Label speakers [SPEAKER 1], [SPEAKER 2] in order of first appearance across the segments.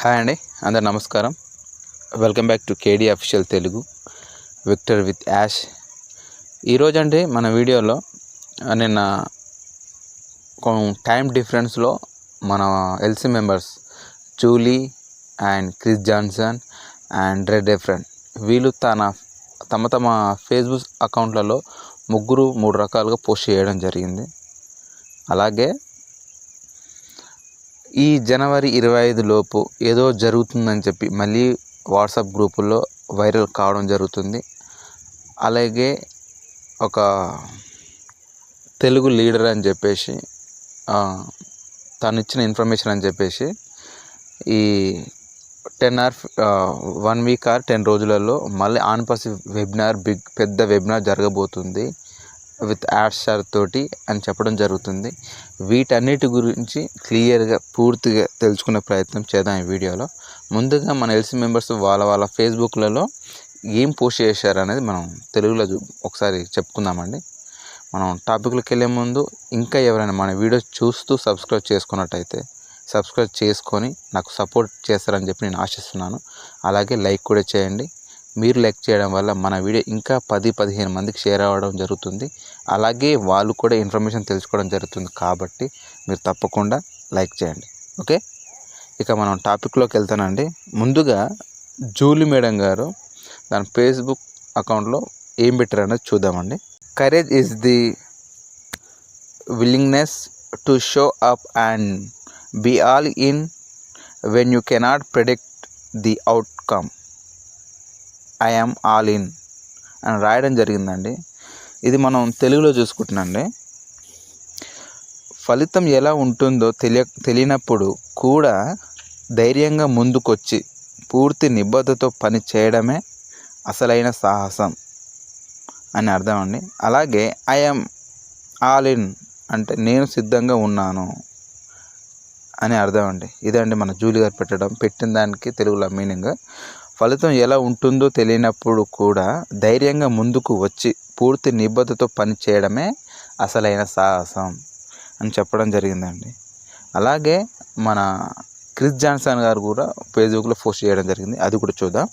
[SPEAKER 1] Hi అండి, అందరు నమస్కారం. Welcome back to KD official Telugu victor with Yash. ఈరోజు అంటే మన వీడియోలో నిన్న టైం డిఫరెన్స్లో మన LC members Julie and Chris Johnson and red friend వీళ్ళు తమ ఫేస్బుక్ అకౌంట్లలో మూడు రకాలుగా పోస్ట్ చేయడం జరిగింది. అలాగే ఈ జనవరి 25 లోపు ఏదో జరుగుతుందని చెప్పి మళ్ళీ వాట్సాప్ గ్రూపుల్లో వైరల్ కావడం జరుగుతుంది. అలాగే ఒక తెలుగు లీడర్ అని చెప్పేసి తను ఇచ్చిన ఇన్ఫర్మేషన్ అని చెప్పేసి ఈ 1 వీక్ ఆర్ 10 రోజులలో మళ్ళీ ఆన్పర్స్ వెబినార్ పెద్ద వెబినార్ జరగబోతుంది విత్ యాడ్స్టార్ తోటి అని చెప్పడం జరుగుతుంది. వీటన్నిటి గురించి క్లియర్గా పూర్తిగా తెలుసుకునే ప్రయత్నం చేద్దాం ఈ వీడియోలో. ముందుగా మన ఎల్సీ మెంబర్స్ వాళ్ళ ఫేస్బుక్లలో ఏం పోస్ట్ చేశారు అనేది మనం తెలుగులో ఒకసారి చెప్పుకుందామండి. మనం టాపిక్లోకి వెళ్ళే ముందు ఇంకా ఎవరైనా మన వీడియో చూస్తూ సబ్స్క్రైబ్ చేసుకున్నట్టయితే సబ్స్క్రైబ్ చేసుకొని నాకు సపోర్ట్ చేస్తారని చెప్పి నేను ఆశిస్తున్నాను. అలాగే లైక్ కూడా చేయండి. మీరు లైక్ చేయడం వల్ల మన వీడియో ఇంకా 10-15 మందికి షేర్ అవ్వడం జరుగుతుంది. అలాగే వాళ్ళు కూడా ఇన్ఫర్మేషన్ తెలుసుకోవడం జరుగుతుంది. కాబట్టి మీరు తప్పకుండా లైక్ చేయండి. ఓకే, ఇక మనం టాపిక్లోకి వెళ్తానండి. ముందుగా జూలీ మేడం గారు తన ఫేస్బుక్ అకౌంట్లో ఏం పెట్టారు అనేది చూద్దామండి. Courage is the willingness to show up and be all in when you cannot predict the outcome. I am all in అని రాయడం జరిగిందండి. ఇది మనం తెలుగులో చూసుకుంటున్నాండి. ఫలితం ఎలా ఉంటుందో తెలియనప్పుడు కూడా ధైర్యంగా ముందుకొచ్చి పూర్తి నిబద్ధతతో పని చేయడమే అసలైన సాహసం అని అర్థం అండి. అలాగే ఐ యామ్ ఆల్ ఇన్ అంటే నేను సిద్ధంగా ఉన్నాను అని అర్థం అండి. ఇదండి మన జూలీ గారు పెట్టిన దానికి తెలుగులో మీనింగ్. ఫలితం ఎలా ఉంటుందో తెలియనప్పుడు కూడా ధైర్యంగా ముందుకు వచ్చి పూర్తి నిబద్ధతతో పని చేయడమే అసలైన సాహసం అని చెప్పడం జరిగిందండి. అలాగే మన క్రిస్ జాన్సన్ గారు కూడా ఫేస్బుక్లో పోస్ట్ చేయడం జరిగింది. అది కూడా చూద్దాం.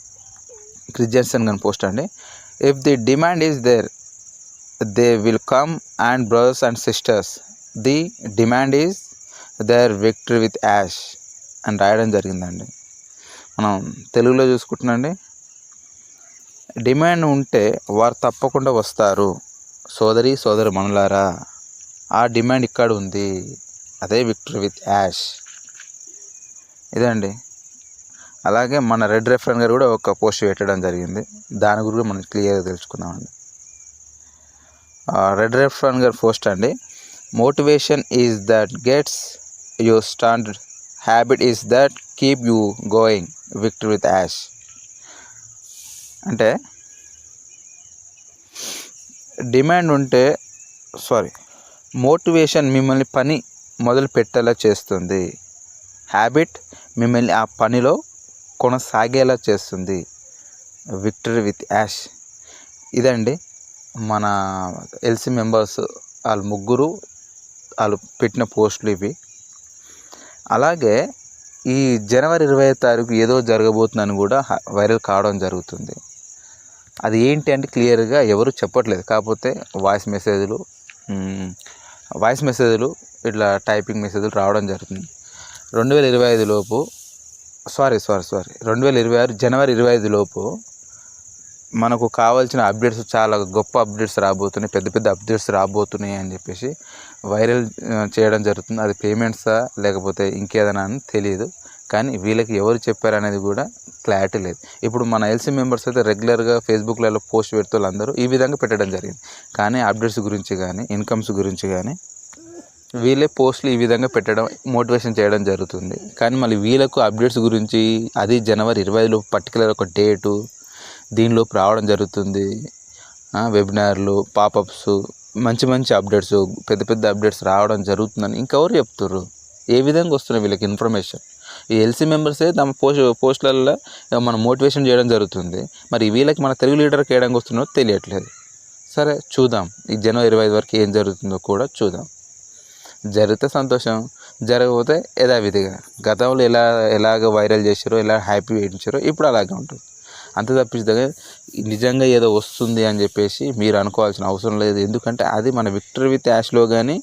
[SPEAKER 1] క్రిస్ జాన్సన్ గారి పోస్ట్ అండి. If the demand is there they will come and brothers and sisters the demand is there victory with Ash అని రాయడం జరిగిందండి. మనం తెలుగులో చూసుకుంటున్నాండి. డిమాండ్ ఉంటే వారు తప్పకుండా వస్తారు సోదరి మనులారా. ఆ డిమాండ్ ఇక్కడ ఉంది, అదే విక్టరీ విత్ యాష్. ఇదండి. అలాగే మన రెడ్ రెఫరెండ్ గారు కూడా ఒక పోస్ట్ పెట్టడం జరిగింది. దాని గురించి మనం క్లియర్గా తెలుసుకుందామండి. రెడ్ రెఫరెండ్ గారు పోస్ట్ అండి. Motivation is that gets you started, habit is that keep you going, victory with Ash. అంటే డిమాండ్ ఉంటే మోటివేషన్ మిమ్మల్ని పని మొదలు పెట్టేలా చేస్తుంది. హ్యాబిట్ మిమ్మల్ని ఆ పనిలో కొనసాగేలా చేస్తుంది. Victory with Ash. ఇదండి మన ఎల్సీ మెంబర్స్ వాళ్ళు పెట్టిన పోస్టులు ఇవి. అలాగే ఈ జనవరి 25 తారీఖు ఏదో జరగబోతుందని కూడా వైరల్ కావడం జరుగుతుంది. అది ఏంటి అంటే క్లియర్గా ఎవరు చెప్పట్లేదు. కాకపోతే వాయిస్ మెసేజ్లు ఇట్లా టైపింగ్ మెసేజ్లు రావడం జరుగుతుంది. 2025 లోపు 2026 జనవరి 25 లోపు మనకు కావాల్సిన అప్డేట్స్, చాలా గొప్ప అప్డేట్స్ రాబోతున్నాయి, పెద్ద అప్డేట్స్ రాబోతున్నాయి అని చెప్పేసి వైరల్ చేయడం జరుగుతుంది. అది పేమెంట్సా లేకపోతే ఇంకేదైనా అని తెలియదు. కానీ వీళ్ళకి ఎవరు చెప్పారనేది కూడా క్లారిటీ లేదు. ఇప్పుడు మన ఎల్సీ మెంబర్స్ అయితే రెగ్యులర్గా ఫేస్బుక్లలో పోస్ట్ పెడుతూ అందరూ ఈ విధంగా పెట్టడం జరిగింది. కానీ అప్డేట్స్ గురించి కానీ ఇన్కమ్స్ గురించి కానీ వీళ్ళే పోస్టులు ఈ విధంగా పెట్టడం, మోటివేషన్ చేయడం జరుగుతుంది. కానీ మళ్ళీ వీళ్ళకు అప్డేట్స్ గురించి అది జనవరి 25 లోపు పర్టికులర్ ఒక డేటు దీనిలోపు రావడం జరుగుతుంది. వెబినార్లు, పాపప్స్, మంచి అప్డేట్స్, పెద్ద అప్డేట్స్ రావడం జరుగుతుందని ఇంకెవరు చెప్తారు? ఏ విధంగా వస్తున్నాయి వీళ్ళకి ఇన్ఫర్మేషన్? ఈ ఎల్సీ మెంబర్సే తమ పోస్టులలో మనం మోటివేషన్ చేయడం జరుగుతుంది. మరి వీళ్ళకి మన తెలుగు లీడర్కి వేయడానికి వస్తుందో తెలియట్లేదు. సరే చూద్దాం, ఈ జనవరి 25 వరకు ఏం జరుగుతుందో కూడా చూద్దాం. జరిగితే సంతోషం, జరగకపోతే యథావిధిగా గతంలో ఎలాగ వైరల్ చేశారో, ఎలా హ్యాపీ వేయించారో ఇప్పుడు అలాగే ఉంటుంది. అంత తప్పించగా నిజంగా ఏదో వస్తుంది అని చెప్పేసి మీరు అనుకోవాల్సిన అవసరం లేదు. ఎందుకంటే అది మన విక్టరీ విత్ యాష్లో కానీ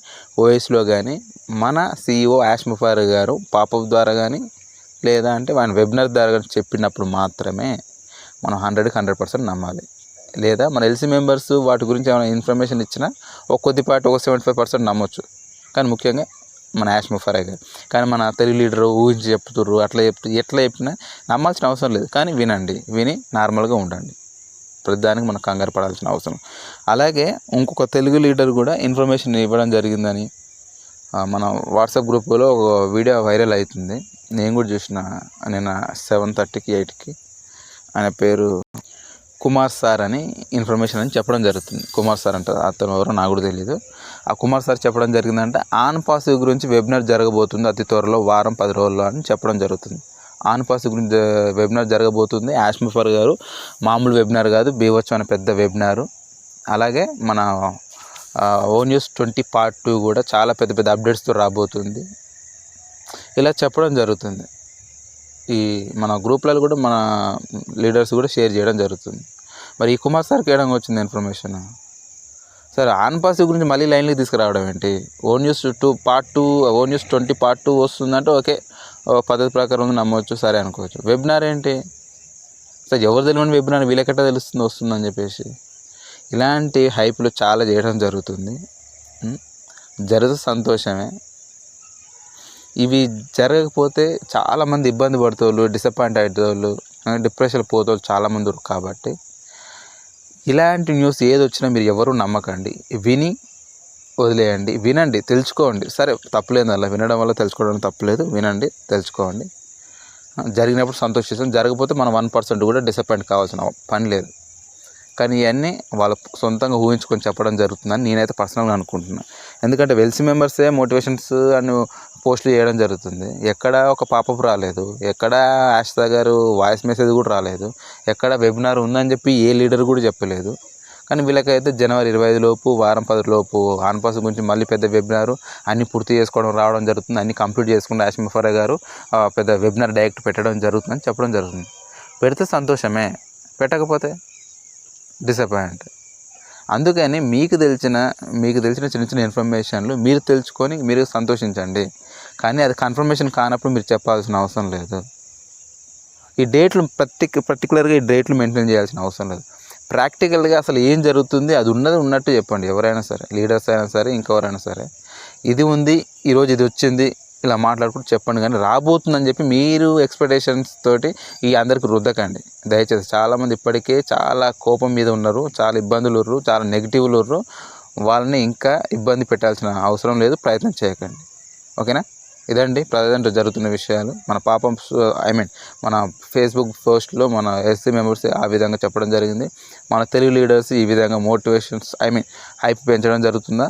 [SPEAKER 1] ఓఎస్లో కానీ మన CEO యాష్ ముఫార్ గారు పాపప్ ద్వారా కానీ లేదా అంటే మన వెబినార్ ద్వారా కానీ చెప్పినప్పుడు మాత్రమే మనం 100% నమ్మాలి. లేదా మన ఎల్సీ మెంబర్స్ వాటి గురించి ఏమైనా ఇన్ఫర్మేషన్ ఇచ్చినా ఒక కొద్దిపాటి ఒక 75% నమ్మొచ్చు. కానీ ముఖ్యంగా మన యాష్ ముఫారే గారు. కానీ మన తెలుగు లీడరు ఊహించి చెప్తుర్రు, ఎట్లా చెప్పినా నమ్మాల్సిన అవసరం లేదు. కానీ విని నార్మల్గా ఉండండి. ప్రతిదానికి మనం కంగారు పడాల్సిన అవసరం. అలాగే ఇంకొక తెలుగు లీడర్ కూడా ఇన్ఫర్మేషన్ ఇవ్వడం జరిగిందని మన వాట్సాప్ గ్రూప్లో ఒక వీడియో వైరల్ అవుతుంది. నేను కూడా చూసిన నిన్న 7:30కి 8కి. ఆయన పేరు కుమార్ సార్ అని ఇన్ఫర్మేషన్ అని చెప్పడం జరుగుతుంది. కుమార్ సార్ అంటే అతను ఎవరో నాకు కూడా తెలియదు. ఆ కుమార్ సార్ చెప్పడం జరిగిందంటే ఆన్ పాస్ గురించి వెబినార్ జరగబోతుంది అతి త్వరలో, వారం 10 రోజుల్లో అని చెప్పడం జరుగుతుంది. ఆన్ పాస్ గురించి వెబినార్ జరగబోతుంది. యాష్ ముఫార్ గారు మామూలు వెబినార్ కాదు, బీవచ్చు అనే పెద్ద వెబినారు. అలాగే మన ONews20 Part 2 కూడా చాలా పెద్ద అప్డేట్స్తో రాబోతుంది. ఇలా చెప్పడం జరుగుతుంది. ఈ మన గ్రూప్లలో కూడా మన లీడర్స్ కూడా షేర్ చేయడం జరుగుతుంది. మరి ఈ కుమార్ సార్కి ఏడంగా వచ్చింది ఇన్ఫర్మేషన్. సరే, ఆన్ పాస్ గురించి మళ్ళీ లైన్లోకి తీసుకురావడం ఏంటి? ONews20 Part 2 వస్తుందంటే ఓకే, పద్ధతి ప్రకారం నమ్మవచ్చు, సరే అనుకోవచ్చు. వెబినార్ ఏంటి? సరే, ఎవరు తెలియని వెబినార్ వీళ్ళకెట్టా తెలుస్తుంది వస్తుందని చెప్పేసి ఇలాంటి హైప్లు చాలా చేయడం జరుగుతుంది. సంతోషమే. ఇవి జరగకపోతే చాలామంది ఇబ్బంది పడుతోళ్ళు, డిసప్పాయింట్ అయ్యేటోళ్ళు, డిప్రెషన్ పోతోళ్ళు చాలామంది ఉన్నారు. కాబట్టి ఇలాంటి న్యూస్ ఏది వచ్చినా మీరు ఎవరు నమ్మకండి, విని వదిలేయండి. వినండి, తెలుసుకోండి. సరే, తప్పులేదు, అలా వినడం వల్ల తెలుసుకోవడం తప్పులేదు. వినండి, తెలుసుకోండి. జరిగినప్పుడు సంతోషిస్తాం, జరగకపోతే మనం 1% కూడా డిసప్పాయింట్ కావాల్సిన పని లేదు. కానీ ఇవన్నీ వాళ్ళ సొంతంగా ఊహించుకొని చెప్పడం జరుగుతుందని నేనైతే పర్సనల్గా అనుకుంటున్నాను. ఎందుకంటే వెల్సీ మెంబర్సే మోటివేషన్స్ అని పోస్టులు చేయడం జరుగుతుంది. ఎక్కడ ఒక పాపప్ రాలేదు, ఎక్కడ యాష్తా గారు వాయిస్ మెసేజ్ కూడా రాలేదు, ఎక్కడ వెబినార్ ఉందని చెప్పి ఏ లీడర్ కూడా చెప్పలేదు. కానీ వీళ్ళకైతే జనవరి 25 లోపు, వారం 10 లోపు ఆన్ పాస్ గురించి మళ్ళీ పెద్ద వెబినారు అన్నీ పూర్తి చేసుకోవడం రావడం జరుగుతుంది. అన్నీ కంప్లీట్ చేసుకుంటే యాష్ ముఫార్ గారు పెద్ద వెబినార్ డైరెక్ట్ పెట్టడం జరుగుతుందని చెప్పడం జరుగుతుంది. పెడితే సంతోషమే, పెట్టకపోతే డిసప్పాయింట్. అందుకని మీకు తెలిసిన చిన్న చిన్న ఇన్ఫర్మేషన్లు మీరు తెలుసుకొని మీరు సంతోషించండి. కానీ అది కన్ఫర్మేషన్ కానప్పుడు మీరు చెప్పాల్సిన అవసరం లేదు. ఈ డేట్లు పర్టికులర్గా ఈ డేట్లు మెయింటైన్ చేయాల్సిన అవసరం లేదు. ప్రాక్టికల్గా అసలు ఏం జరుగుతుంది అది ఉన్నట్టు చెప్పండి. ఎవరైనా సరే, లీడర్స్ అయినా సరే, ఇంకెవరైనా సరే, ఇది ఉంది, ఈరోజు ఇది వచ్చింది, ఇలా మాట్లాడుకుంటూ చెప్పండి. కానీ రాబోతుందని చెప్పి మీరు ఎక్స్పెక్టేషన్స్ తోటి ఈ అందరికి రుద్దకండి దయచేసి. చాలామంది ఇప్పటికే చాలా కోపం మీద ఉన్నారు, చాలా ఇబ్బందులు ఉర్రు, చాలా నెగిటివ్లు ఉర్రు. వాళ్ళని ఇంకా ఇబ్బంది పెట్టాల్సిన అవసరం లేదు, ప్రయత్నం చేయకండి. ఓకేనా? ఇదండి ప్రజెంట్ జరుగుతున్న విషయాలు. మన ఫేస్బుక్ పోస్ట్లో మన ఎస్సీ మెంబర్స్ ఆ విధంగా చెప్పడం జరిగింది. మన తెలుగు లీడర్స్ ఈ విధంగా మోటివేషన్స్ హైప్ పెంచడం జరుగుతుందా,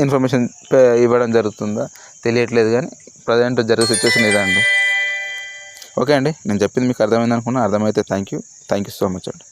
[SPEAKER 1] ఇన్ఫర్మేషన్ ఇవ్వడం జరుగుతుందా తెలియట్లేదు. కానీ ప్రజెంట్ జరిగే సిచ్యువేషన్ ఇదండి. ఓకే అండి, నేను చెప్పింది మీకు అర్థమైంది అనుకున్నా. అర్థమైతే థ్యాంక్ యూ సో మచ్ అండి.